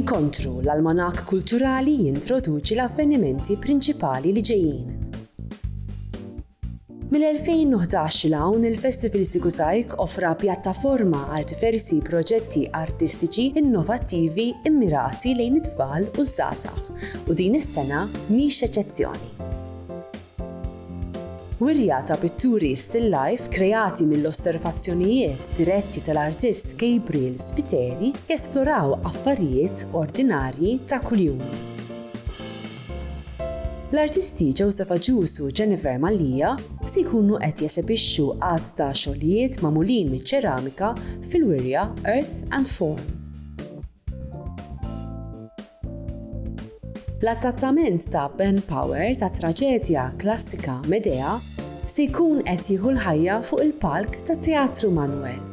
Inkontru l-Almanak Kulturali jintroduċi l-avvenimenti prinċipali li ġejjin. Mill-2011 il-hawn il-Festival Sigusajk offra pjattaforma għal diversi proġetti artistiċi innovattivi immirati lejn it-tfal u żgħażagħ u din is-sena mhix eċezzjoni. Wirja ta' pitturi still life kreati mill-osservazzjonijiet diretti tal-artist Gabriel Spiteri jesploraw affarijiet ordinarji ta' kuljum. L-artisti Joseph Aġus u Jennifer Malija se jkunu qed jesebixxu għadd ta' xogħlijiet magħmulin miċ-ċeramika fil-wirja Earth and Form. L-attattament ta' Ben Power ta' traġedja klassika Medea se jkun qed jieħu l-ħajja fuq il-palk tat-Teatru Manuel.